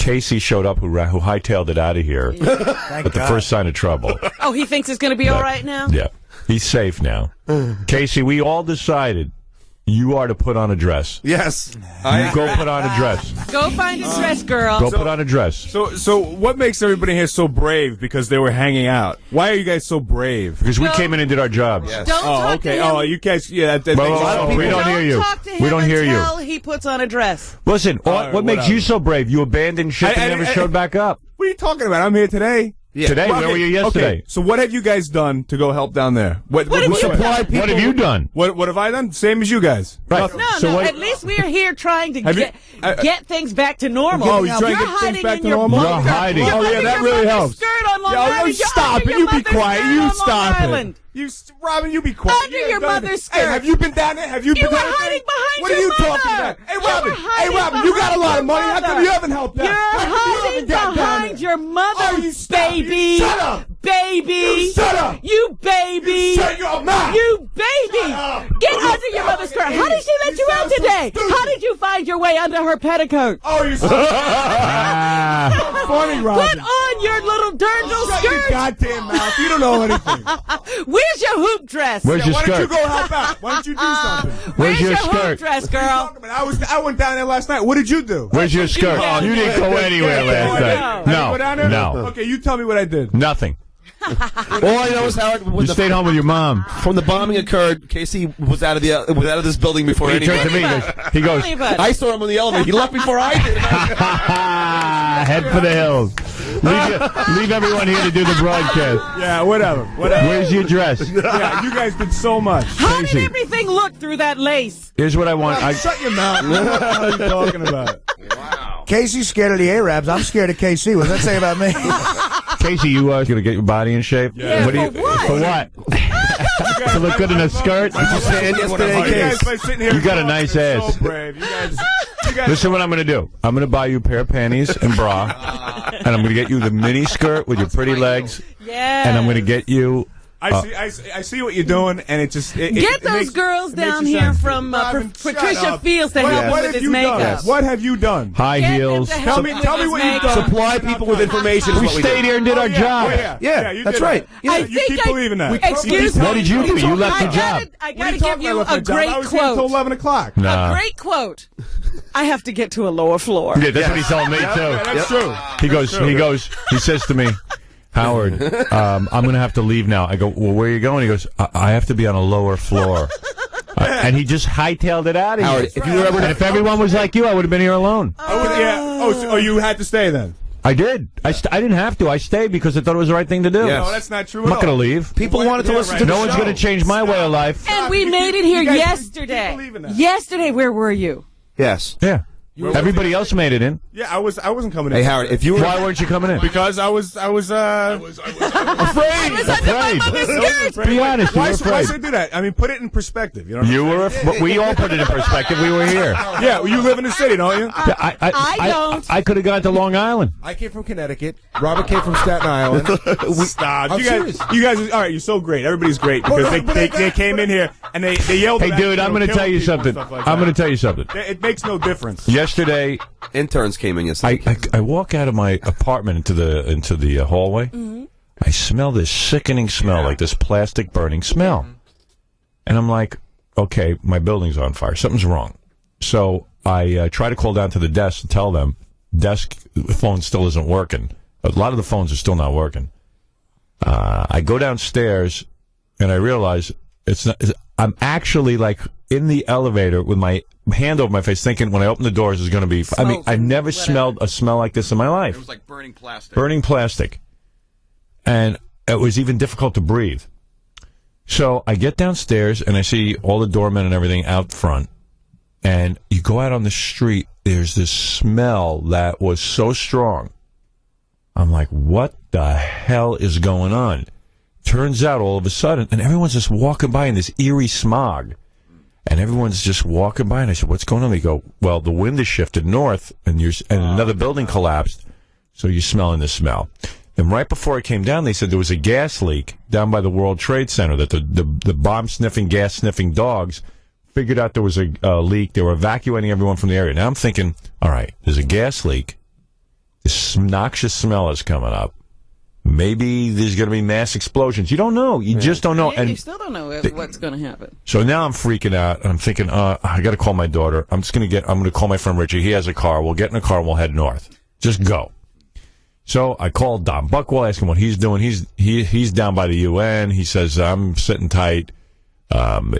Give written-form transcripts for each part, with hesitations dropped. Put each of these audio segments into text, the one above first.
KC showed up who hightailed it out of here at the first sign of trouble. Oh, he thinks it's going to be all right now? Yeah. He's safe now. KC, we all decided you are to put on a dress. Yes. Go put on a dress. Go find a dress, girl. Go put on a dress. So what makes everybody here so brave? Because they were hanging out. Why are you guys so brave? Because we came in and did our jobs. Don't talk to him. Oh, you guys, yeah. We don't hear you. Talk to him We don't hear you. until he puts on a dress. Listen, what makes you so brave? You abandoned ship and never showed back up. What are you talking about? I'm here today. Yeah. Today? Where were you yesterday? Okay, so what have you guys done to go help down there? What have you done? What have I done? Same as you guys. Right. No, at least we're here trying to get things back to normal. Oh, you're trying to get things back to normal? You're hiding. Oh, yeah, that really helps. Skirt on Long Island. Stop it. You be quiet. You stop it. Robin, you be quiet. Under your mother's skirt. Hey, have you been down there? Have you been were down there? hiding behind What your are you mother. talking about? Hey, You Robin, were you got a hiding lot of money. behind How come you haven't helped You're out? hiding behind your mother, baby. Shut up. Baby. You shut up. You baby. You shut your mouth. You baby. Get under your mother's skirt. How did she let you out today? How did you find your way under her petticoat? Oh, you're so funny, Robin. Put on your little dirndl Shut your skirt. goddamn mouth. You don't know anything. Where's your hoop dress? Where's your Why don't you skirt? go help out? Why don't you do something? Where's your hoop skirt? dress, girl? I went down there last night. What did you do? Where's your skirt? You didn't go anywhere last night. Did you go down there? No. Okay, you tell me what I did. Nothing. All I know is Howard. You stayed home with your mom. When the bombing occurred, KC was out of this building before He anyone. turned to me. He goes, I saw him on the elevator. He left before I did. head for the hills. Leave everyone here to do the broadcast. Yeah, whatever. Where's your dress? Yeah, you guys did so much. How did everything look through that lace? Here's what I want. Shut your mouth. What are you talking about? Wow. Casey's scared of the Arabs. I'm scared of KC. What does that say about me? Casey, you going to get your body in shape? Yeah, For what? To look good in a skirt? You got a nice ass. So brave. You guys Listen what I'm going to do. I'm going to buy you a pair of panties and bra, and I'm going to get you the mini skirt with your pretty legs, and I'm going to get you... I see what you're doing, and it just... Get those girls down here from Patricia Fields to help him with his makeup. What have you done? High heels. Tell me what you've done. Supply people with information. We stayed here and did our job. Yeah, that's right. You keep believing that. Excuse me. What did you do? You left your job. I got to give you a great I was here until quote. 11 o'clock. Nah. A great quote. I have to get to a lower floor. Yeah, that's what he told me, too. Yeah, that's true. He says to me, Howard, I'm going to have to leave now. I go, well, where are you going? He goes, I have to be on a lower floor. And he just hightailed it out of here. If everyone was like you, I would have been here alone. So you had to stay then? I did. I didn't have to. I stayed because I thought it was the right thing to do. Yes. No, that's not true I'm not going to leave. People wanted to listen to the No one's show. going to change my way of life. And we made it here yesterday. keep believing that. Yesterday, where were you? Yes. Yeah. Everybody else made it in. Yeah, I wasn't coming in. Hey, Howard, if you were... Why weren't you coming in? Because I was afraid. I was under my mother's skirt. Be honest, you were Why afraid. should I do that? I mean, put it in perspective. You know. We all put it in perspective. We were here. Yeah, well, you live in the city, don't you? I don't. I could have gone to Long Island. I came from Connecticut. Robert came from Staten Island. Stop. I'm You guys, all right, you're so great. Everybody's great because they came in here and they yelled. Hey, dude, I'm going to tell you something. I'm going to tell you something. It makes no difference. Yesterday, Interns came in yesterday. I walk out of my apartment into the hallway. Mm-hmm. I smell this sickening smell, like this plastic burning smell. And I'm like, okay, my building's on fire. Something's wrong. So I try to call down to the desk and tell them, desk phone still isn't working. A lot of the phones are still not working. I go downstairs and I realize I'm actually like in the elevator with my hand over my face thinking when I open the doors is going to be... I've never smelled a smell like this in my life. It was like burning plastic. Burning plastic. And it was even difficult to breathe. So I get downstairs and I see all the doormen and everything out front. And you go out on the street, there's this smell that was so strong. I'm like, what the hell is going on? Turns out all of a sudden, and everyone's just walking by in this eerie smog. And everyone's just walking by, and I said, what's going on? They go, well, the wind has shifted north, and another building collapsed, so you're smelling the smell. And right before I came down, they said there was a gas leak down by the World Trade Center, that the bomb-sniffing, gas-sniffing dogs figured out there was a leak. They were evacuating everyone from the area. Now I'm thinking, all right, there's a gas leak. this noxious smell is coming up. Maybe there's going to be mass explosions. You don't know. You just don't know. Yeah, and you still don't know what's going to happen. So now I'm freaking out, and I'm thinking, I got to call my daughter. I'm going to call my friend Richie. He has a car. We'll get in a car and we'll head north. Just go. So I called Don Buckwell, ask him what he's doing. He's down by the UN. He says, I'm sitting tight.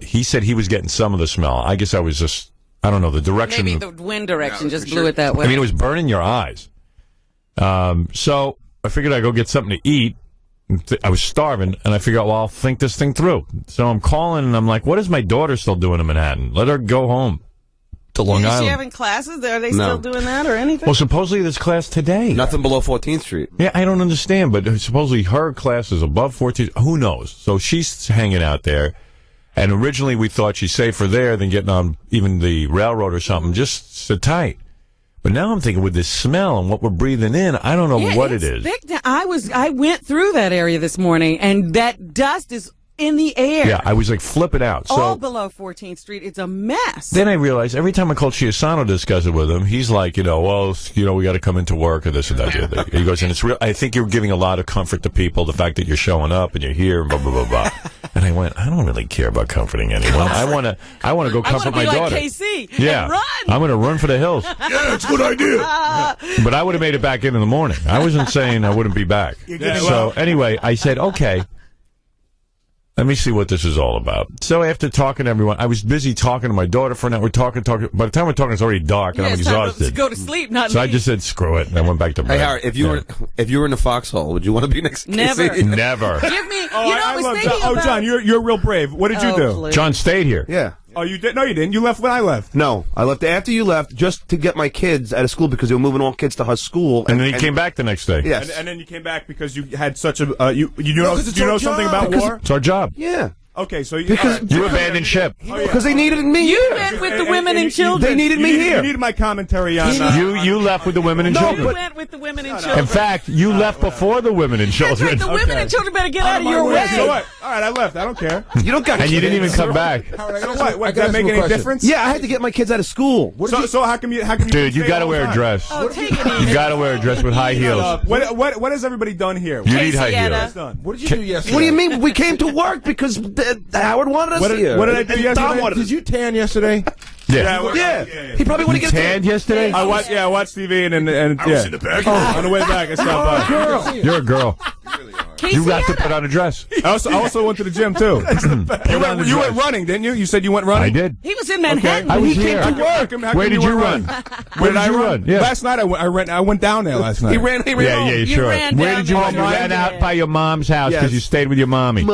He said he was getting some of the smell. I guess I was just, I don't know, the direction. Maybe the wind direction just blew it that way. I mean, it was burning your eyes. So I figured I'd go get something to eat. I was starving, and I figured, well, I'll think this thing through. So I'm calling, and I'm like, what is my daughter still doing in Manhattan? Let her go home to Long Island. Is she having classes? Are they still doing that or anything? Well, supposedly there's class today. Nothing below 14th Street. Yeah, I don't understand, but supposedly her class is above 14. Who knows? So she's hanging out there, and originally we thought she's safer there than getting on even the railroad or something. Just sit tight. But now I'm thinking with this smell and what we're breathing in, I don't know what it is. I went through that area this morning, and that dust is in the air. Yeah, I was like flipping out. All below 14th Street. It's a mess. Then I realized every time I called Chiasano to discuss it with him, he's like, we got to come into work or this and that. He goes, and it's real. I think you're giving a lot of comfort to people, the fact that you're showing up and you're here and blah, blah, blah, blah. And I went, I don't really care about comforting anyone. I want to go comfort my daughter. KC yeah. and run. I'm going to run for the hills. Yeah, it's a good idea. But I would have made it back in the morning. I wasn't saying I wouldn't be back. So anyway, I said, okay. Let me see what this is all about. So after talking to everyone, I was busy talking to my daughter for an hour. We're talking. By the time we're talking, it's already dark, and I'm exhausted. It's time to go to sleep, not so I just said, screw it, and I went back to bed. Hey, Howard, if you were in the foxhole, would you want to be next to Never. KC? Never. Give me, I love thinking John. about... John, you're real brave. What did you do? Please. John stayed here. Yeah. Oh, you did? No, you didn't. You left when I left. No, I left after you left just to get my kids out of school because they were moving all kids to her school. And then he came back the next day. Yes. And then you came back because you had such a you know something about war? It's our job. Yeah. Okay, so You abandoned ship. Because they needed me You here. went with the women and children. They needed me here. You needed my commentary on You left with the women and children. You went with the women and children. In fact, you left before the women and That's children. right. The women and children better get out of your way. So what? All right, I left. I don't care. You don't got And you didn't even come back. So what? Does that make any difference? Yeah, I had to get my kids out of school. So how come you? Dude, you got to wear a dress. Oh, take it easy. You got to wear a dress with high heels. What has everybody done here? You need high Sienna. heels. Done? What did you do yesterday? What do you mean? We came to work because Howard wanted us here. What did I do And yesterday? Don wanted Did us. you tan yesterday? Yeah. Yeah. He probably wanted to get a Tanned yesterday? I watched TV and yeah. in the back. On the way back, I stopped by. You're a girl. You got to put on a dress. I also went to the gym too. You went running, didn't you? You said you went running. I did. He was in Manhattan. I was He here. came to work. Where did you run? Where did I you run? Yeah. Last night I went down there last night. He ran Yeah, home. sure. ran Where down did you there. run? You ran out by your mom's house because Yes. you stayed with your mommy. Did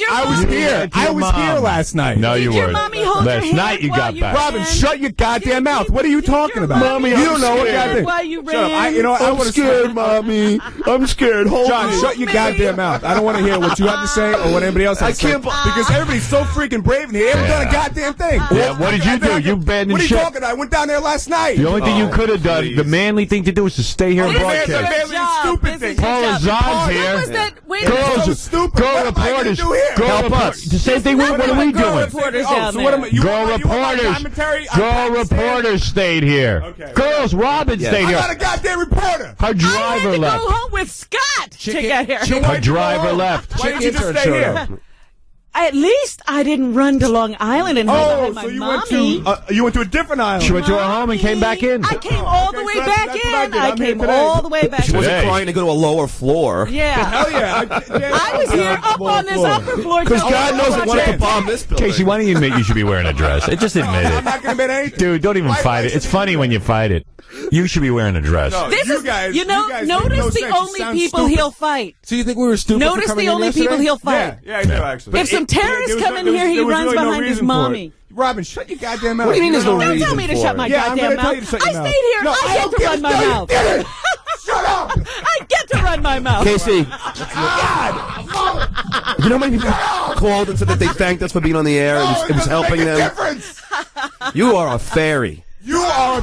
your I was mommy- here. I was here last night. No, you Did your weren't. mommy hold your Last hand night you while got you back. Robin, ran? shut your goddamn mouth. What are you talking about? Mommy, you don't know what scared goddamn. while you Shut up. ran. I want to scared, Mommy. I'm scared. Hold John, me. shut your goddamn mouth. I don't want to hear what you have to say or what anybody else has to say. can't be- Because everybody's so freaking brave in here. They haven't done a goddamn thing. Yeah, what did you do? You abandoned What are you ship. talking about? I went down there last night. The only thing you could have done, the manly thing to do, is to stay here and This is broadcast. your Broadcast. job. Stupid This thing. is your Paul job. Azan's What here. was that? Wait a Girls, minute. so stupid. girl What am I gonna reporters, do here? girl Help reporters. us. The same thing. What are we girl doing? reporters Oh, down so what am I? there. You Girl want my reporters. commentary? Girl reporters stayed here. Okay. Girls, Robin stayed I'm here. not a goddamn reporter. Her I had driver to left. go home with Scott to get here. Her driver left. Why didn't you just stay here? At least I didn't run to Long Island and hang out Oh, with my so you mommy. went to a different island. She went to her home and came back in. I came all the Okay, way so back that's what I in. did. I I'm here came today. all the way back She in. wasn't Today. trying to go to a lower floor. Yeah. Hell yeah. I was here up on this upper floor. Because till God knows it wanted to Project. bomb this building. Casey, why don't you admit you should be wearing a dress? Just admit I'm it. not going to admit anything. Dude, don't even fight it. It's funny when you fight it. You should be wearing a dress. No, This you is, guys, you know, guys make notice no the sense. You only sound people stupid. he'll fight. So you think we were stupid? Notice for coming the in only yesterday? people he'll fight. Yeah, I do actually. If some terrorists There was come no- in there was- here, he there was runs really no behind his reason for it. mommy. Robin, shut your goddamn mouth. What do you mean there's no Don't reason tell me to for shut it? my Yeah, I'm goddamn gonna tell mouth. you to shut I your mouth. stayed here. No, I get to run my mouth. Shut up! I get to run my mouth. Casey, you know how many people called and said that they thanked us for being on the air? It was helping them. Difference. You are a fairy. You are.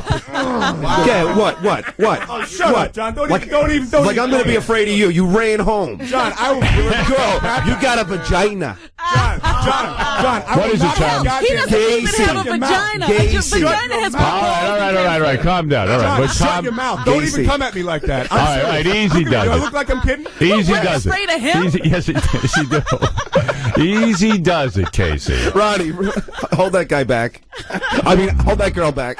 Yeah, what? Oh, shut What? up, John. Don't Like even. I'm going to be afraid of you. You ran home. John, I will. Girl, you got a vagina. John, John, What is it, Tom? He doesn't even have a vagina. A vagina has All right. Calm down. All right. John, But shut Tom, your mouth. Don't even come at me like that. all right, easy Do I does look it. like I'm kidding? Easy does it. Straight to him? Yes, he does. Easy does it, Casey. Ronnie, hold that guy back. I mean, hold that girl back.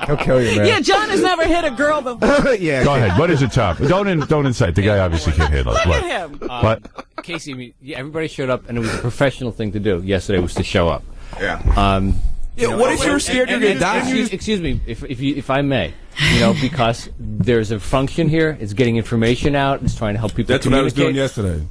He'll kill you, man. Yeah, John has never hit a girl before. Yeah. Go ahead. What is it, Tom? Don't incite. The guy obviously can't handle it. Look What? at him. What? Casey, I mean, yeah, everybody showed up, and it was a professional thing to do. Yesterday was to show up. Yeah. What if you're scared you're going to die? Excuse me, if I may, because there's a function here. It's getting information out. It's trying to help people. That's what I was doing communicate. yesterday.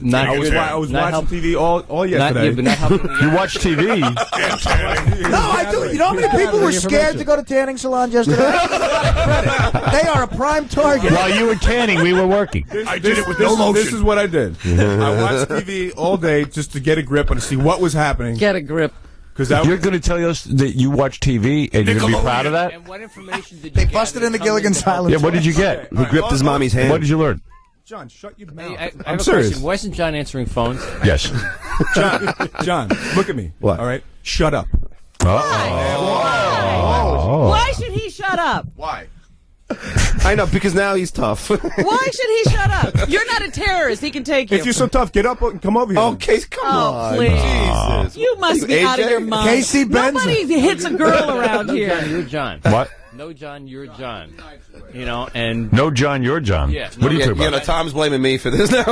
Not I was not watching TV all yesterday. but not helping. You watch TV? No, I do. You know how many people were scared to go to tanning salons yesterday? They are a prime target. While you were tanning, we were working. I did it with no motion. This is what I did. I watched TV all day just to get a grip and to see what was happening. Get a grip. Because You're going to tell us that you watch TV and you're going to be proud of that? And what information did you They get busted that into come Gilligan's into- Island. Yeah, what did you get? He gripped his mommy's hand. What did you learn? John, shut your mouth. Hey, I I'm have a serious. question. Why isn't John answering phones? Yes. John, look at me. What? All right, shut up. Why should he shut up? Why? I know, because now he's tough. Why should he shut up? You're not a terrorist. He can take you. If you're so tough, get up and come over here. Okay, come Oh, on. please. Jesus. You must be AJ? out of your mind. Casey Benson. Nobody hits a girl around No, John, here. you're John. What? No, John, you're John. And No, John, you're John. Yeah. What are you Yeah, talking about? Tom's blaming me for this now.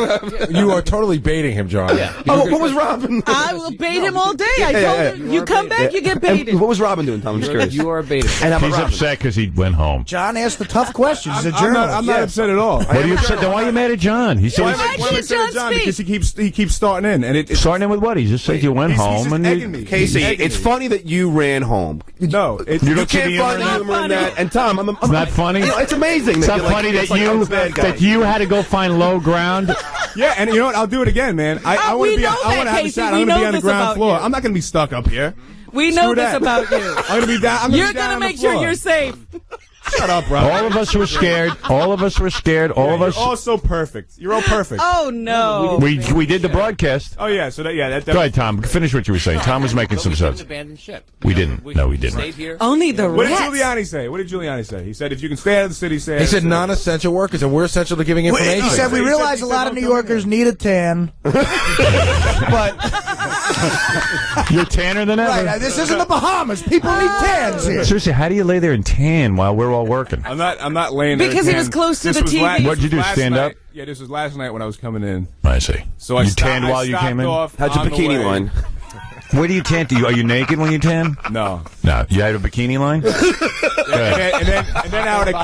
You are totally baiting him, John. yeah. Oh, what was Robin? I will bait him all day. I yeah, told him, yeah. you come back, you get baited. What was Robin doing, Tom? I'm just curious. You are a beta. And I'm He's Robin. upset because he went home. John asked the tough questions. He's a I'm journalist. not upset at all. What are you upset? Then why are you mad at John? He said Why he's can't Why am I upset at John John? speak? Because he keeps starting in, and it's starting in with what? He just said you went he's home just and egging me. Casey, He's egging it's me. funny that you ran home. No, it's You You don't see can't the find the humor? humor in that. And Tom, I'm not funny? You know, it's amazing. It's that not you're funny it's that like I'm the bad guy. you had to go find low ground. Yeah, and you know what? I'll do it again, man. I want we to be. know I want that, to have a Casey. shot. We I'm going to be know on the this ground about floor. you. I'm not going to be stuck up here. We know Screw this that. about you. I'm going to be down. I'm gonna You're be down going to on the make sure floor. you're safe. Shut up, bro. All of us were scared. All of us were scared. All of us. You're all so perfect. You're all perfect. Oh, no. We did the broadcast. Oh yeah. So that. Go ahead, Tom. Finish what you were saying. Tom was making some We didn't sense. abandon ship. We didn't. No, we didn't. Stayed here. Only the What did rest. Giuliani say? What did Giuliani say? He said if you can stay out of the city, stay out He of the said city. non-essential workers, and we're essential to giving information. He said we He realize said- a lot of he New said Yorkers need a tan. But You're tanner than ever. right, this isn't the Bahamas. People need tans here. Seriously, how do you lay there and tan while we're all working? I'm not laying there. Because he tan. was close to This the was TV. this What'd you do, was last stand night. up? Yeah, this was last night when I was coming in. I see. So I you stopped- tanned I while you stopped came in? off How'd your on the bikini way. line? Where do you tan? Are you naked when you tan? No. No. You had a bikini line? And then Howard, I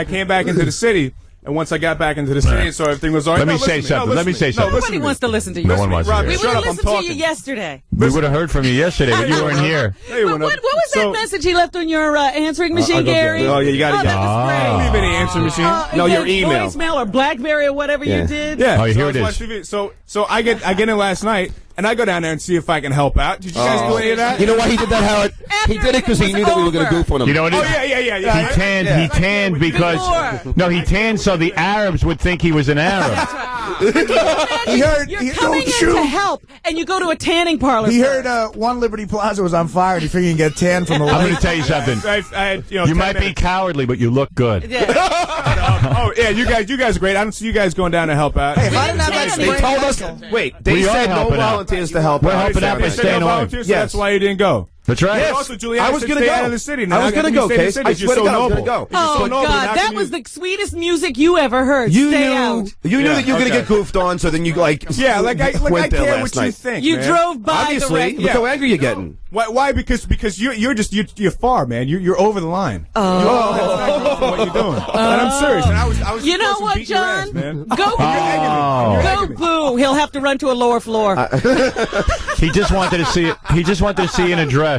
came back into the city. And once I got back into the city, so everything was all right. Let me No, say listen to something. Let me say No, something. listen Nobody to wants to listen to you. No one wants to Robbie, hear We it. would shut have up, I'm listened to you talking. yesterday. We would have heard from you yesterday, but you weren't here. No, you What wouldn't. was that So- message he left on your answering machine, I'll go Gary? get it. Oh, yeah, you got it. Oh, that was great. Don't leave any answer machine. No, Is your that email. voicemail or BlackBerry or whatever Yeah. you did. Yeah. Oh, so here I it was is. watching TV. So I get in last night, and I go down there and see if I can help out. Did you guys do any of that? You know why he did that, Howard? He did it because he knew that we were going to goof on him. You know what it Oh is? yeah. He tanned. He tanned because he tanned so the Arabs would think he was an Arab. He heard. You're He, coming don't in shoot. to help, and you go to a tanning parlor. He first. heard One Liberty Plaza was on fire, and he figured he can get tan from the I'm lake. going to tell you something. I had, You 10 might be minutes. cowardly, but you look good. Yeah. Oh yeah, you guys are great. I don't see you guys going down to help out. Hey, if I didn't have that They They sprained told us. ankle- Wait, they We are said no helping out. volunteers to help We're out. helping out They by said staying no away. volunteers, so Yes. that's why you didn't go. That's right. And also, Giuliani I was said gonna stay go. out of the city. Now I was how gonna can you go, stay in the Case. city? I It's just swear to so God, I was noble. gonna go. It's just so Oh, noble. God, How that can was you- the sweetest music you ever heard. You Stay knew. out. You knew Yeah, that you were going to okay. get goofed on, so then you like. Yeah, like I went there care last what you night. think. You man. drove by Obviously, the look wreck. how angry you're getting. Why? Because you're far, man. You're over the line. That's not what you're doing. And I'm serious. And I was. You know supposed to what, beat your ass, John? man. Go You're egging me. You're Go egging me. boo. He'll have to run to a lower floor. He just wanted to see it. He just wanted to see an address.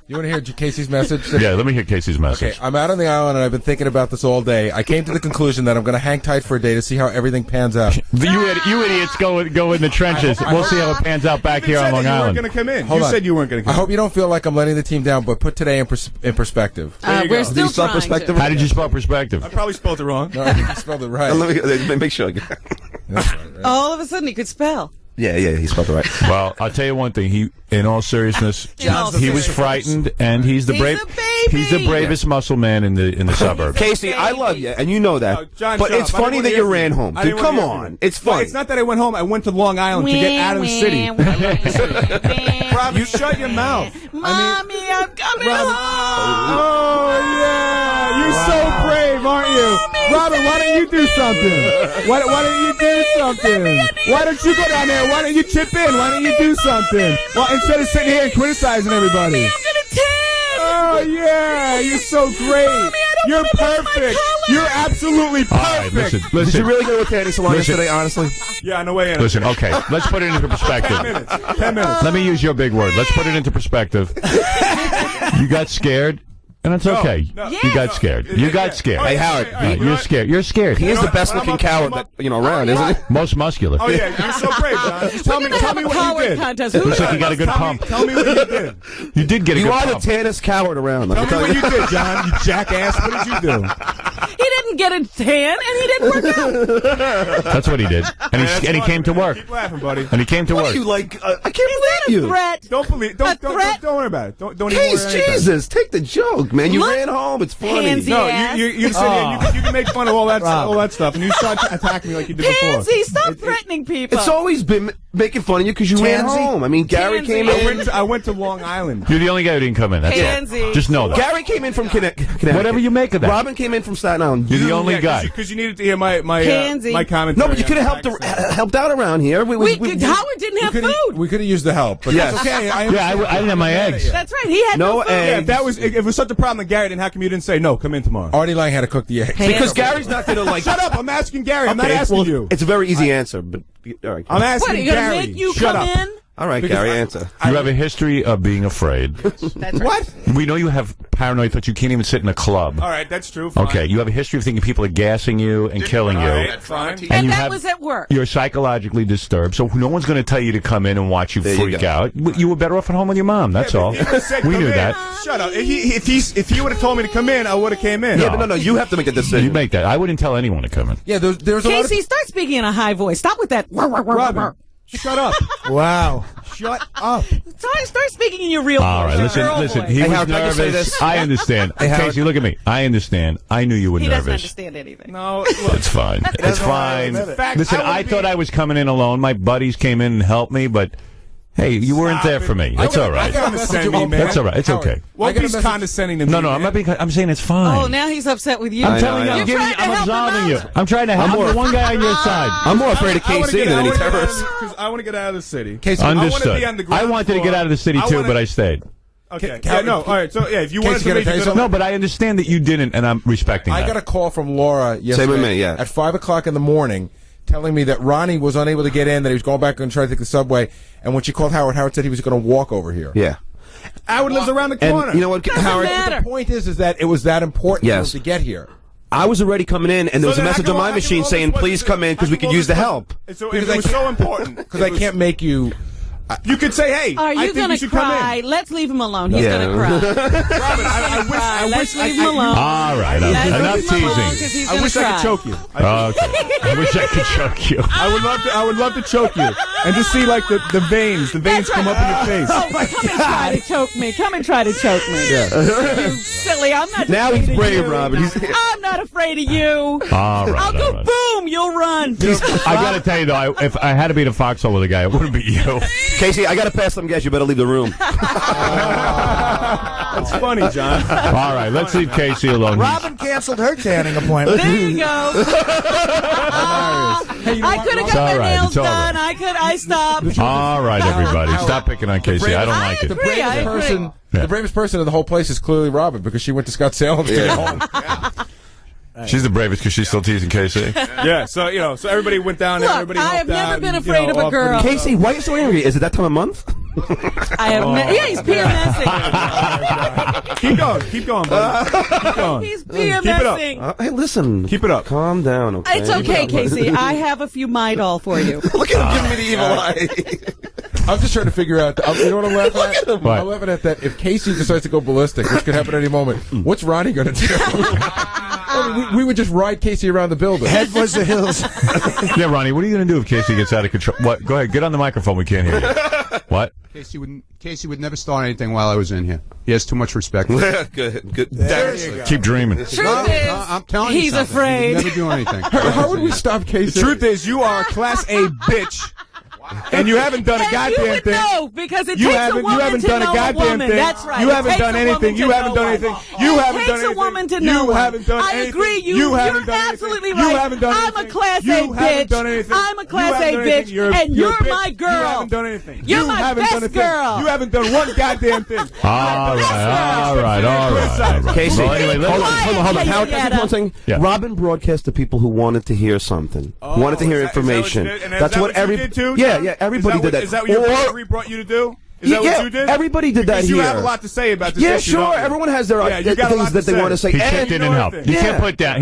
You want to hear Casey's message? Yeah, let me hear Casey's Okay, message. I'm out on the island, and I've been thinking about this all day. I came to the conclusion that I'm going to hang tight for a day to see how everything pans out. You idiots go in the trenches. We'll see how it pans out back You here said on that Long you weren't Island. going to come in. Hold You on. said you weren't going to I come in. hope you don't feel like I'm letting the team down, but put today in perspective. We're still spell trying perspective? to. How did you spell perspective? I probably spelled it wrong. No, I think you spelled it right. Let me make sure. All of a sudden, he could spell. Yeah, he spelled it right. Well, I'll tell you one thing. He, in all seriousness, he was frightened, and he's the bravest muscle man in the suburbs. Casey, I love you, and you know that. No, John, but shut it's up. I funny didn't that wanna you hear ran from you. home. I Dude, didn't wanna come hear from on. you. It's No, funny. it's not that I went home. I went to Long Island to get out of the city. Rob, you shut your mouth. Mommy, I'm coming home. Oh, yeah. You're so brave, aren't you? Robin, why don't you do something? Why don't you do something? Why don't you go down there? Why don't you chip in? Why don't you do something? Well, instead of sitting here and criticizing everybody. I'm gonna tan. Oh, yeah. You're so great. You're perfect. You're absolutely perfect. All right, listen. Did you really go with Tanny Salon Listen. yesterday, honestly? Yeah, no way. Listen, okay, let's put it into perspective. 10 minutes. Let me use your big word. Let's put it into perspective. You got scared, and it's okay. no. You got scared. You got scared. Hey, Howard. You're scared. You're scared. He is the best looking coward that, around, isn't he? Most muscular. Oh, yeah. You're so brave, John. Just tell me what you Power did. contest. Looks like you got a good pump. Tell me what you did. You did get a You good are the pump. tannest coward around. Tell me what you did, John. You jackass. What did you do? He didn't get a tan, and he didn't work out. That's what he did. And he came to work. Keep laughing, buddy. And he came to What work. are you like? I can't Is that a believe you. threat? Don't believe. Don't worry about it. Don't even worry Case, about anything. Jesus, take the joke, man. You Look, ran home. It's funny. Pansy. No, Yes. you sit here. You can make fun of all that stuff, and you start attacking me like you did before. Pansy, stop threatening people. It's always been making fun of you because you ran Tansy? home. I mean, Gary Tansy. came in. I went to Long Island. You're the only guy who didn't come in. That's Pansy. all. Just know that. Gary came in from Connecticut. Whatever you make of that. Robin came in from Staten Island. You're the only guy. Because you needed to hear my Pansy. commentary. No, but you could have helped out around here. Howard didn't have food. We could have used the help. But Yes. that's okay. I didn't have my eggs. That's right. He had no No food. Yeah, eggs. if it was such a problem that Gary didn't, how come you didn't say no? Come in tomorrow. Artie Lang had to cook the eggs. Because Gary's not going to like. Shut up! I'm asking Gary. I'm not Okay, asking well, you. It's a very easy answer, but all right. I'm asking What, are you going Gary. to make you Shut come up. in? All right, Gary, answer. You have a history of being afraid. That's right. What? We know you have paranoid thoughts. You can't even sit in a club. All right, that's true. Fine. Okay, you have a history of thinking people are gassing you and killing you. All right, fine. And you that have- was at work. You're psychologically disturbed, so no one's going to tell you to come in and watch you There you freak go. out. You were better off at home with your mom. That's all. He would've said, We "Come knew in." that. Shut up. If he would have told me to come in, I would have came in. Yeah, but no, you have to make the decision. You make that. I wouldn't tell anyone to come in. Yeah, there's a lot of... Casey, start speaking in a high voice. Stop with that. Robin, shut up. Wow. Shut up. Start speaking in your real All voice. right, your listen, girl listen. voice. He Hey, was Howard, can I just say nervous. this? I understand. Howard. Casey, look at me. I understand. I knew you were He doesn't nervous. understand anything. No, look. It's fine. It's fine. In fact, Listen, I I would thought be- I was coming in alone. My buddies came in and helped me, but hey, you weren't Stop there it. for me. I It's got- all right. I got a message me, man. That's all right. It's Howard, okay. Won't I got be a message- condescending to me. No, no, I'm not being. I'm saying it's fine. Oh, now he's upset with you. I'm I telling know, you, I I'm know. giving you, You're trying to I'm help him absolving you. out. I'm trying to help. I'm the one guy on your side. I'm more afraid of KC than any terrorist. Because I want to get out of the city. Casey, I wanna Understood. be on the I ground wanted to floor. get out of the city I too, wanna- but I stayed. Okay. Ca- Yeah, no. All right. So yeah, if you wanted Casey, to can I make tell you it something? No, but I understand that you didn't, and I'm respecting I that. got a call from Laura yesterday with me, yeah. at 5 o'clock in the morning telling me that Ronnie was unable to get in, that he was going back and trying to take the subway, and when she called Howard, Howard said he was going to walk over here. Yeah. Howard lives around the corner. And you know what, Howard? matter. The point is that it was that important Yes. for him to get here. I was already coming in, and there was a then message how on come my all- machine how come saying, all this please wasn't- come in because we how come could all use the this help. wasn't- So if Because it I was can't- so important, Because I can't make you... You could say, "Hey, Are I you think going you to should come cry? in." Let's leave him alone. He's Yeah. going to cry. Robin, I Let's leave him alone. All right, Let's enough leave him alone 'cause teasing. he's I gonna wish I cry. could choke you. Okay. I wish I could choke you. I would love to choke you and just see like the veins come up in your face. Oh, come and try to choke me. Come and try to choke me. You silly. I'm not Now afraid he's of brave, you. Robin. I'm not afraid of you. All right. I'll go all right. boom. You'll run. I got to tell you though, if I had to be in a foxhole with a guy, it wouldn't be you. Casey, I got to pass some gas. You better leave the room. That's funny, John. All right, let's leave Casey alone. Robin canceled her tanning appointment. There you go. I could have It's got all my right, nails it's all done. I stopped. All right, everybody, stop picking on Casey. I don't like The it. agree, I bravest agree. person, the bravest person in the whole place is clearly Robin because she went to Scottsdale to get home. She's the bravest because she's still teasing Casey. Yeah, so so everybody went down there. Look, Everybody I have helped never out been and, afraid of a all girl. pretty- Casey, why are you so angry? Is it that time of month? I have yeah, he's PMSing. Keep going, buddy. Keep going. He's Keep it up. PMSing. Hey, listen. Keep it up. Calm down, okay? It's okay, Casey. I have a few Midol for you. Look at him giving me the evil eye. I'm just trying to figure out. You know what I'm laughing at? What? I'm laughing at that. If Casey decides to go ballistic, which could happen at any moment, what's Ronnie going to do? We would just ride Casey around the building. Head was the hills. Yeah, Ronnie, what are you going to do if Casey gets out of control? What? Go ahead, get on the microphone. We can't hear you. What? Casey would never start anything while I was in here. He has too much respect. Good. There you go. Keep dreaming. Truth is, I'm telling you he's something. afraid. He'd never do anything. How would we stop Casey? The truth is, you are a Class A bitch. And you haven't done a And you goddamn would thing. know, because it You takes haven't. a woman You haven't to done a know goddamn woman. thing. That's right. You It haven't takes done a anything. woman You to haven't know done one. anything. You haven't It done takes a anything. woman to know You one. haven't done I anything. agree. You haven't You're done anything. absolutely You right. haven't done I'm a anything. Class A You haven't bitch. done anything. I'm a You Class haven't A done anything. bitch, and you're you're a bitch. my girl. You haven't done anything. You're You my haven't best done a thing. girl. You haven't done one goddamn thing. All right. Casey, Well, anyway, hold on. Quiet, Howard, Casey, can I say one thing? Yeah. Robin broadcast to people who wanted to hear something, wanted to hear information. That's what every did too? yeah, everybody did that. Is that what your referee brought you to do? Is that what you did? Everybody did that Because here. you have a lot to say about this Yeah, issue, sure. don't you? Everyone has their you got a lot things that they say. want to say. He chipped in and helped. You Yeah. can't put down.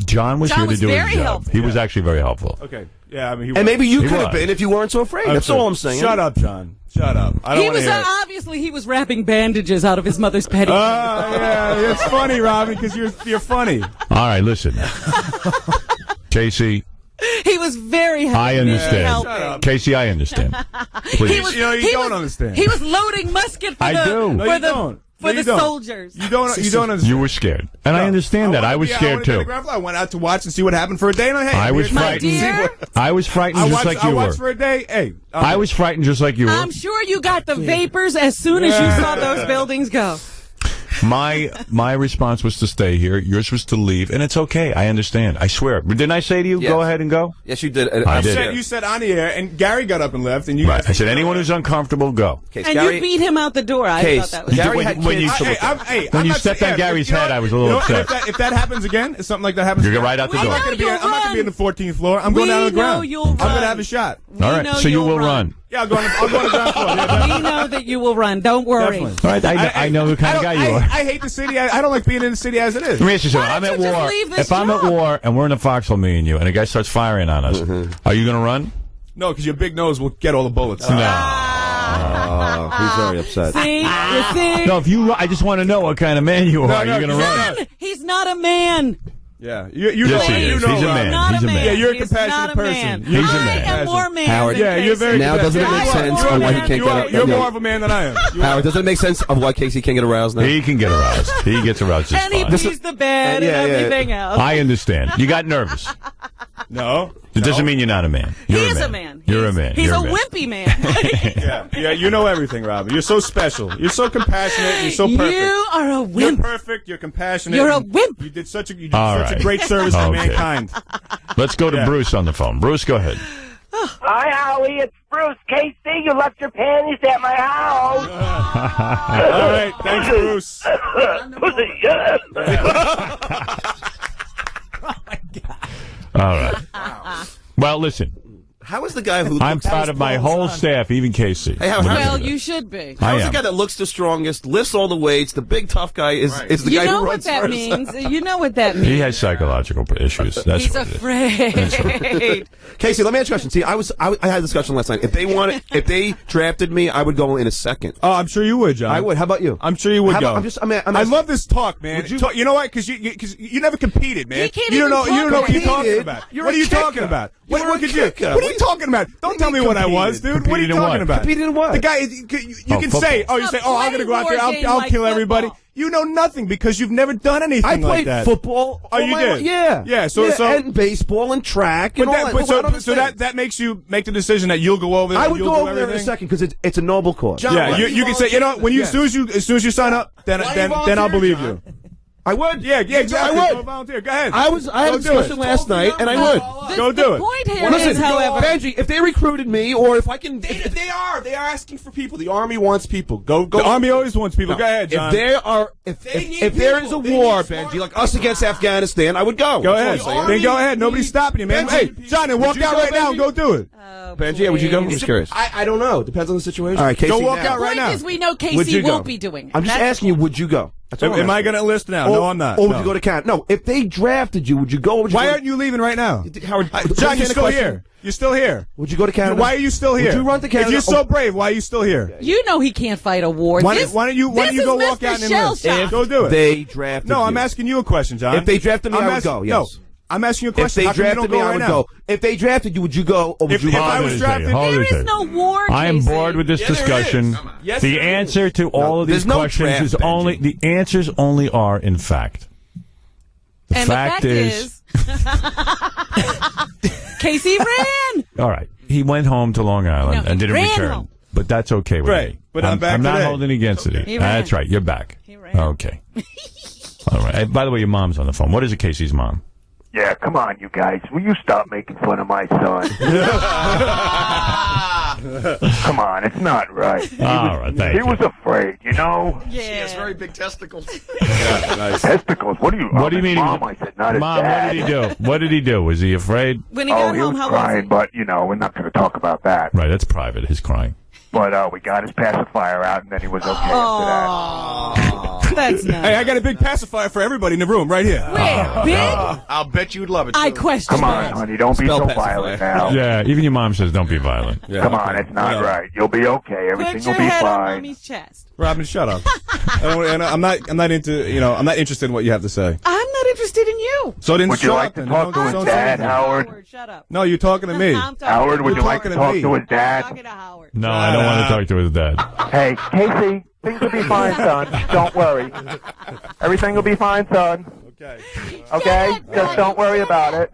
John was John here to was do his very job. helpful. He was actually very helpful. Okay. Yeah, I mean, And maybe you He could have was. been if you weren't so afraid. That's all I'm saying. Shut up, John. Shut up. I don't He want to was hear it. obviously he was wrapping bandages out of his mother's petticoat. Yeah, it's funny, Robin, because you're funny. All right, listen. Casey, He was very happy. I understand. Shut up. Casey, I understand. He Please. was, You know, you he don't was- understand. He was loading musket for I the do. No, for you the don't. for No, the you don't. soldiers. You don't understand. You were scared. And I understand that. I was scared too. I went out to watch and see what happened for a day, and hey, I was My frightened. dear, I was frightened just like I you watched were. for a day. Hey, I was frightened just like you were. I'm sure you got the vapors as soon as you saw those buildings go. My response was to stay here. Yours was to leave, and it's okay. I understand. I swear. Didn't I say to you, Yes. go ahead and go? Yes, you did. I did. You said on the air, and Gary got up and left, and you. Right. I said anyone who's uncomfortable, go. Case, And Gary, you beat him out the door. I Case, thought that was Gary When- had when you- kids to look at. When you stepped on Gary's head, I was a little upset. If that happens again, if something like that happens, You're again, right out the We door. know I'm not you'll going to be run. in the 14th floor. I'm going We down on the know ground. you'll I'm going run. to have a shot. We All right, know so you you'll will run. Yeah, I'll go on the ground floor. Yeah, definitely. We know that you will run. Don't worry. Definitely. All right, I know the kind of guy you are. I hate the city. I don't like being in the city as it is. Let me ask you something. Why I'm don't at you just war. leave this If I'm at job? war and we're in a foxhole, me and you, and a guy starts firing on us, are you going to run? No, because your big nose will get all the bullets. No. He's very upset. See? You see? No, if you, I just want to know what kind of man you are. Are you going to run? He's not a man. Yeah, you Yes, know. he You is. know. He's a Rob. man. Not He's a a man. man. Yeah, you're a He's compassionate not a person. man. He's a I man. am more man. Howard, than Yeah, you're very. Now, doesn't it make compassionate. sense on why he can't get up? You're more of a man than I am. Howard, doesn't it make sense of why Casey can't get aroused now? He can get aroused. He gets aroused just And he fine. pees the bed Yeah, and yeah. everything else. I understand. You got nervous. No. It doesn't mean you're not a man. You're He is a man. You're a man. He's You're a man. wimpy man. Yeah, you know everything, Robin. You're so special. You're so compassionate. You're so perfect. You are a You're wimp. perfect. You're compassionate. You're a wimp. You did such a All such a right. great service to Okay. mankind. Let's go to Yeah. Bruce on the phone. Bruce, go ahead. Hi, Howie. It's Bruce. KC, you left your panties at my house. All right, thanks, Bruce. All right. Well, listen. How is the guy who? I'm proud of my whole staff, even Casey. Hey, Howard, Well, you should be. I How is the am. guy that looks the strongest, lifts all the weights, the big tough guy is the You guy know who what runs that first? means. You know what that means. He has psychological issues. That's He's what it is. afraid. Casey, let me ask you a question. See, I had a discussion last night. If they drafted me, I would go in a second. Oh, I'm sure you would, John. I would. How about you? I'm sure you would How go. about- I'm I love this talk, man. You know why? Because you never competed, man. He can't you don't even know. You don't know what you're talk talking about. about. You're What a are you kicker. talking about? You're What a could you? kicker. What are you talking about? Don't tell me what I was, dude. What are you Competed in talking what? about? Competed in what? The guy, you can football. say, you say, I'm going to go out there, I'll kill everybody. You know nothing because you've never done anything I like played that. football. Oh, you did? Yeah. Yeah, so- and baseball and track and But all that, that. but I don't so understand. that makes you make the decision that you'll go over there. I and would you'll go do over there in a everything? second because it's a noble cause. John, Yeah, why you do you can say, you know, when you as soon as you sign up, then I'll believe you. I would. Yeah, exactly. I would. Go volunteer. Go ahead. I had a discussion last night, and I would. Go do the it. point here is, Listen, however, Benji, if they recruited me, or if I can, They are asking for people. The Army wants people. Go. The Army always wants people. Go ahead, John. if there is a They war, need smart Benji, like us against Afghanistan, I would go. Go ahead. That's all I'm Then saying. go ahead. Nobody's stopping you, man. Benji, Hey, John, then walk Would you out go, right now and Benji? go do it. Benji, yeah, would you go? I'm please. just curious. I don't know. Depends on the situation. All right, Casey. Go walk now. out right point now. is we know Would Casey you go? won't be doing it. I'm just That's asking you, would you go? That's all I'm Am I asking. going to enlist now? No, I'm not. Or would No. you go to Canada? No, if they drafted you, would you go? Or would you Why go aren't you leaving right now? Howard, John, you're a still question. here. You're still here. Would you go to Canada? Why are you still here? Would you run to Canada? If you're so brave, why are you still here? You know he can't fight a war. Why don't you go walk out and enlist? Go do it. They drafted No, you. I'm asking you a question, John. If they drafted me, I would go, yes. No, I'm asking you a question. If How they come you drafted don't me, go I right would now? go. If they drafted you, would you go? Or would If you I was drafted, There is no war. I am Casey. bored with this discussion. Yes, the there answer to all of these there's no questions draft, is only the answers only are in fact. The And fact the fact is, Casey ran. all right. He went home to Long Island No, and he didn't ran return. home. But that's okay with Right, me. but I'm back not today. holding it against it. He ran. That's right. You're back. He ran. Okay. All right. Hey, by the way, your mom's on the phone. What is it, Casey's mom? Yeah, come on, you guys. Will you stop making fun of my son? Come on, it's not right. All right. Thank He you. was afraid, you know? Yeah. big testicles. Testicles. What do you? What do you mean? Mom, I said, not his Mom, dad. what did he do? What did he do? Was he afraid? When he Oh, got he home, was how crying, was he? but, you know, we're not going to talk about that. Right. That's private. His crying. But we got his pacifier out, and then he was okay after that. That's nice. Hey, I got a big pacifier for everybody in the room right here. Where? Big? I'll bet you'd love it. I question Come on, that. honey, don't be Spell so pacifier. violent now. Yeah. Even your mom says don't be violent. Come on, it's not right. You'll be okay. Everything Put will your be head on fine. mommy's chest. Robin, shut up. I'm not into. I'm not interested in what you have to say. I'm not interested in you. So then, Would you shut like up to then. talk to Don't- his don't say dad, anything. Howard? Shut up. No, you're talking to me. I'm talking Howard, would You're you like to talking to talk me. to his I'm dad? talking to Howard. No, I don't want to talk to his dad. Hey, Casey, things will be fine, son. Don't worry. Everything will be fine, son. Okay. Okay? Just don't worry about it.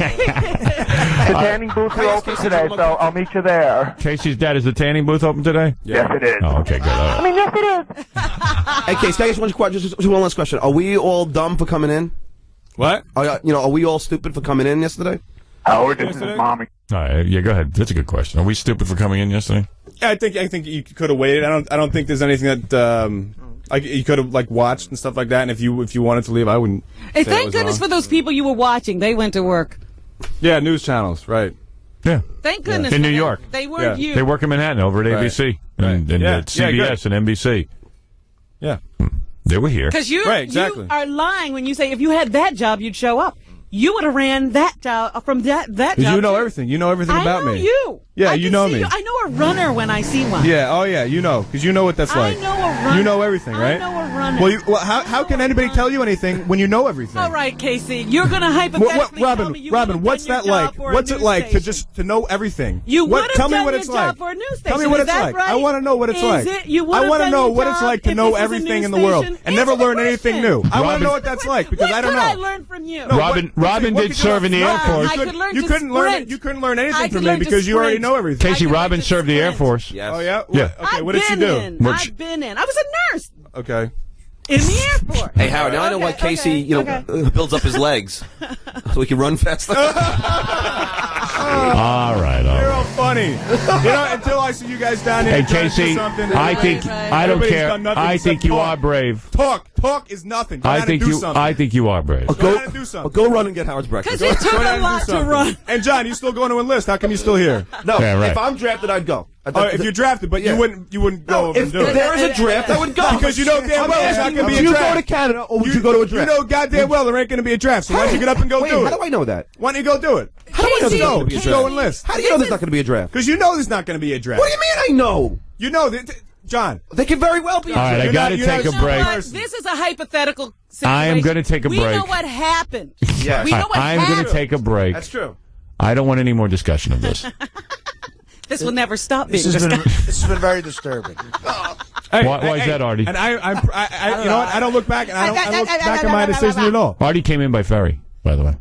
The tanning booths are open today, so I'll meet you there. Casey's dad, is the tanning booth open today? Yes, it is. Oh, okay, good. All right. I mean, yes, it is. Hey, Case, can I just one last question? Are we all dumb for coming in? What? Are we all stupid for coming in yesterday? Howard, this is mommy. All right, yeah, go ahead. That's a good question. Are we stupid for coming in yesterday? Yeah, I think you could have waited. I don't think there's anything that you could have watched and stuff like that. And if you wanted to leave, I wouldn't. Hey, say that thank was goodness wrong. for those people you were watching. They went to work. Yeah, news channels, right? Yeah. Thank goodness. In for New them. York. They weren't Yeah. you. They work in Manhattan over at ABC and Yeah. at CBS and NBC. Yeah. They were here. Because you, Right, exactly. you are lying when you say if you had that job, you'd show up. You would have ran that job from that job. Because you know too. everything. You know everything about I know me. you. Yeah, I you can know see me. you. I know a runner when I see one. Yeah. Oh, yeah. You know, because you know what that's like. I know a runner. You know everything, right? I know a runner. Well, how can anybody tell you anything when you know everything? All right, Casey, you're going to hypothetically tell me you Robin, would've what's done that your like? job for a What's it news like station. to know everything? You would have Tell me done what your it's job like. for a news Tell me station. what Is it's that like. right? I want to know what it's Is like. it? You would I have want to done know your what it's job like to if know this was a everything news in the world station? and never Answer the learn anything question. new. I want to Robin- know what that's like because What I don't could know. I learn from you? No, Robin what did could serve you in the learn? Air Force. I could learn You to couldn't learn sprint. You couldn't learn I anything could from me learn to because you already sprint. know everything. Casey, I could Robin learn to served the Air sprint. Force. Yes. Oh yeah. Yeah. Okay. What did she do? I've been in. I was a nurse Okay. in the Air Force. Hey, Howard, now I know why Okay, Casey, okay. builds up his legs so he can run faster. All right. All You're right. all funny. Until I see you guys down here. Hey, trying to do Casey, something, I think right. I don't Everybody's care. done nothing I think except you talk. are brave. Talk is nothing. Go down and do something. I think you are brave. Go down and do something. Go run and get Howard's breakfast. Because it took Go down a and lot do to something. run. And John, you still going to enlist? How come you still here? No, Yeah, right. if I'm drafted, I'd go. If you're drafted, but Yeah. you wouldn't go over If and do it. there is a draft, I would go. Because you know damn well it's not going to be Would a you draft. go to Canada or would you go to a draft? You know goddamn well there ain't going to be a draft. So why don't you get up and go Wait, do it? how do I know that? Why don't you go do it? How do I know there's not Go. going to be a Just draft? go enlist. How do you know there's not going to be a draft? Because you know there's not going to be a draft. What do you mean I know? You know that, John. They could very well be a All right, draft. I got to you're take not- a break. But this is a hypothetical situation. I am gonna take a We break. know what happened. Yes. We know what I'm happened. going to take a break. That's true. I don't want any more discussion of this. This will never stop being This discussed. has been very disturbing. Hey, Why is that, Artie? And I you know what? I don't look back, and I don't look back at my decision at all. Artie came in by ferry, by the way.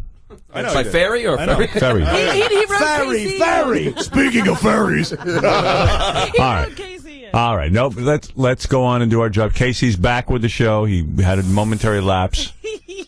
I know By you did. ferry or I know. ferry? Ferry. He wrote Casey. Speaking of ferries. He All right. wrote Casey in. All right. Nope. Let's go on and do our job. Casey's back with the show. He had a momentary lapse.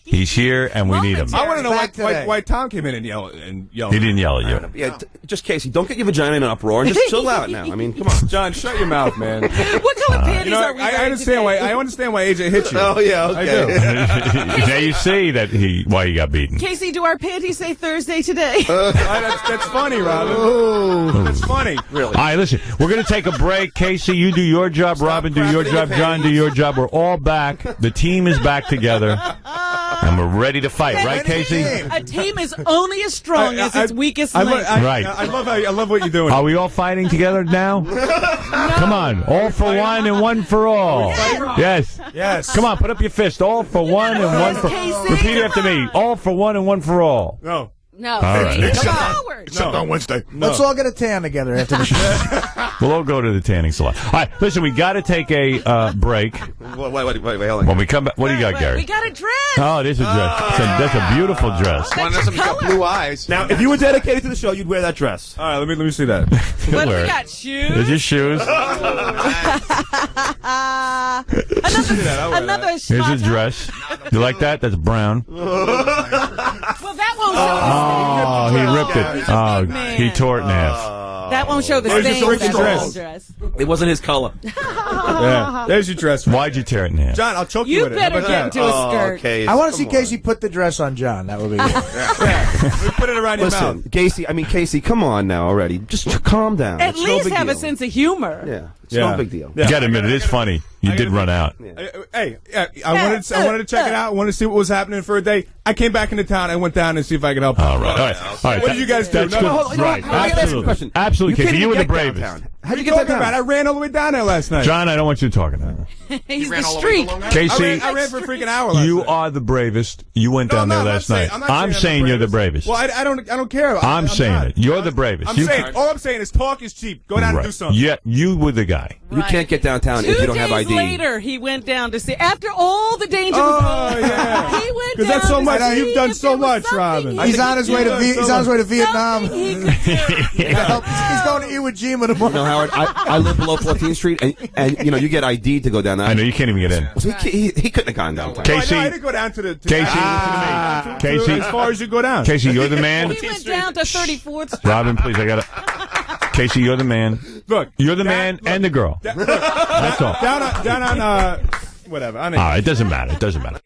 He's here, and we need him. I want to know Back why today. Tom came in and yelled. He didn't yell at you. Yeah, just Casey, don't get your vagina in an uproar and just chill out now. I mean, come on. John, shut your mouth, man. What color panties You know, are we I wearing understand today? why. I understand why AJ hit you. Oh, yeah, okay. I do. Now you see that why he got beaten. Casey, do our panties say Thursday today? That's funny, Robin. That's funny. Really. All right, listen. We're going to take a break. Casey, you do your job. Robin, do your job. John, do your job. We're all back. The team is back together. And we're ready to fight, right, Casey? A team is only as strong as its weakest link. Right. I love what you're doing. Are we all fighting together now? Come on. All for one and one for all. Yes. Yes. Come on, put up your fist. All for one and one for Casey, Repeat it after me. All for one and one for all. No. No. All right. Come forward. Except on Wednesday. Let's all get a tan together after the show. We'll all go to the tanning salon. All right, listen, we got to take a break. Wait, hold on. When we come back, what do you got, Gary? We got a dress. Oh, it is a dress. That's a beautiful dress. One of them got blue eyes. Now, if you were dedicated to the show, you'd wear that dress. All right, let me see that. What do Wear we it. got? Shoes? Is your shoes? Another Here's a shot. dress. You like that? That's brown. Well, that won't show Oh, he ripped it. Oh, he tore it in half. That won't show the There's stain. your of that dress. dress. It wasn't his color. Yeah. There's your dress. Why'd you tear it in half? John, I'll choke you You with it. better How get about into that? a skirt. Okay. I want to see Casey put the dress on John. That would be good. We put it around your Listen, mouth. Casey, come on now already. Just calm down. At It's no least big have a deal. sense of humor. Yeah, it's Yeah. no big deal. You got to admit, it is funny. You did run out. Hey, I wanted to check it out. I wanted to see what was happening for a day. I came back into town and went down and see if I could help. All right. All right. What did you guys do? That's No, good. no, hold on, Right. I gotta ask you a Absolutely. question. Absolutely, Casey. can't You were even the get bravest. downtown. How'd How'd you you get get talking that about? I down? ran all the way down there last night. John, I don't want you talking to him. He's the streak. Casey, I ran for a freaking hour last you night. are the bravest. You went No, down no, there I'm not last saying- night. I'm not I'm saying saying I'm you're the bravest. Well, I don't care. I'm saying not. it. You're the bravest. I'm You saying can- all I'm saying is talk is cheap. Go down and Right. do something. Yeah, you were the guy. You can't get downtown if you don't have 2 days ID. later, he went down to see. After all the danger Oh, was over, yeah. he went Because down that's so to much. see You've done if so there was much, something Robin. he He's on his way to He's he's on his way to Vietnam. something he could do. He's going to Iwo Jima tomorrow. You know, Howard, I live below 14th Street, and you know, you get ID to go down there. I know you can't even get in. So he couldn't have gone downtown. Casey, No, I didn't go down to the. Casey, Casey, Casey, as far as you go down. Casey, you're the man. He went down to 34th Street. Robin, please, I gotta. Casey, you're the man. Look, You're the man and the girl. Look, That's all. down on whatever. I mean, All right, it doesn't matter. It doesn't matter.